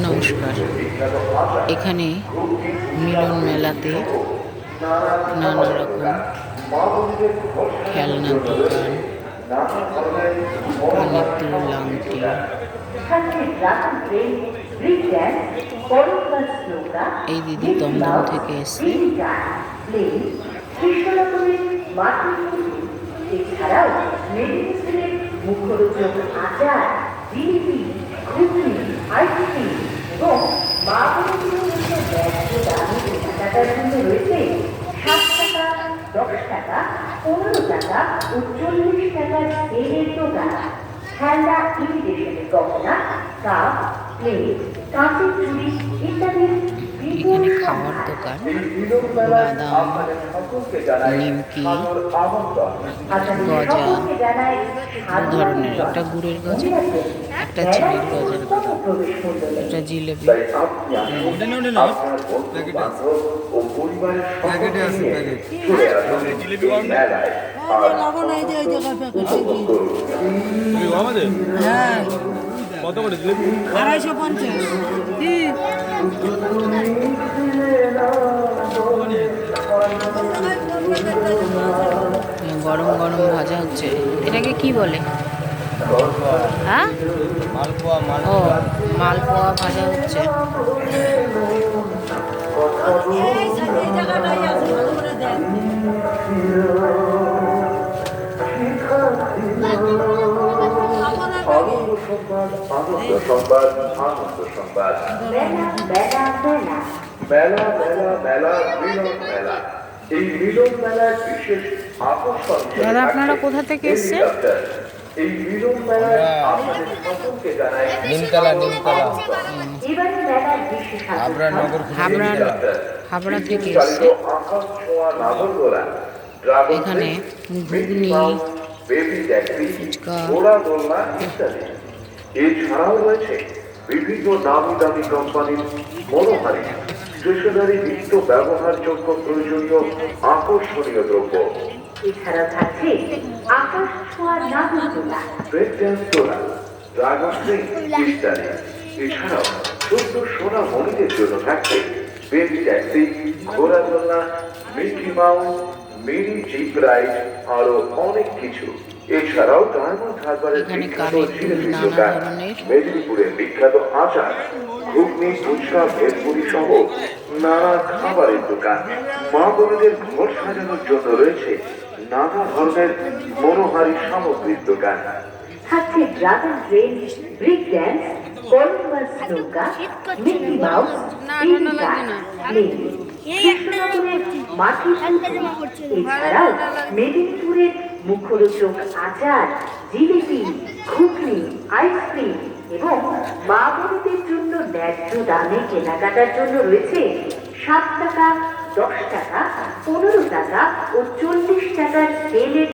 নমস্কার। এখানে মিলন মেলাতে নানা রকম খেলনার দোকান, কানের দুল, আংটি, এই দিদি দমদম থেকে এসছে। এছাড়াও মেদিনীপুরের মুখরোচক আচার, জিলিপি, ঘুগনি, আইসক্রিম এবং মা বোনদের মধ্যে ব্যস্ত দামি কেনাকাটার জন্য রয়েছে 7 টাকা, 10 টাকা, 15 টাকা ও 40 টাকার সেলের দোকান। খেলনা, ইমিটেশনের গহনা, কাপ, প্লেট, কাঁচের চুড়ি ইত্যাদি। এখানে খাওয়ার দোকান, বাদাম, নিমকি, গজা, দু ধরনের, একটা গুড়ের গজা, একটা চিনির গজা, একটা জিলেবি। কত করে জিলেবি? 250। গরম গরম ভাজা হচ্ছে। এটাকে কি বলে? হ্যাঁ, ও মালপোয়া ভাজা হচ্ছে। আনন্দ সংবাদ, আনন্দ সংবাদ। মেলা মেলা মেলা মিলন মেলা। এই মিলন মেলার বিশেষ আকর্ষণ। দাদা, আপনারা কোথা থেকে এসেছেন? এই মিলন মেলায় আপনাদের সকলকে জানাই নিমতলা হাবড়া থেকে এসছে। আকাশ ছোঁয়া নাগরদোলা, এখানে ঘুগনি, ফুচকা, ঘোড়া দোলনা ইত্যাদি। এছাড়াও রয়েছে বিভিন্ন নামি দামি কোম্পানির মনোহারী স্টেশনারি নিত্য ব্যবহারযোগ্য প্রয়োজনীয় আকর্ষণীয় দ্রব্য। এছাড়া থাকছে আকাশ ছোঁয়া নাগরদোলা, ব্রেক ড্যান্স দোলা, ড্রাগন ট্রেন ইত্যাদি। এছাড়াও শুদ্ধ সোনা মণিদের জন্য থাকছে বেবি ট্যাক্সি, ঘোড়া দোলনা, Mickey Mouse, mini jeep ride, আরো অনেক কিছু। এছাড়াও ডায়মন্ড হারবারের বিখ্যাত জিলিপি দোকান, মেদিনীপুরের বিখ্যাত আচার, ঘুগনি, ফুচকা, ভেলপুরি সহ নানা খাবারের দোকান। মা বোনদের ঘর সাজানোর জন্য রয়েছে নানা ধরনের মনোহারী সামগ্রীর দোকান। থাকছে dragon train, break dance, Columbus নৌকা, মিকি মাউস, এছাড়াও মেদিনীপুরের মুখরোচক আচার, জিলিপি, ঘুগনি, আইসক্রিম এবং মা বোনদের জন্য ন্যায্য দামে কেনাকাটার জন্য রয়েছে 7 টাকা, 10 টাকা, 15 টাকা ও 40 টাকার সেলের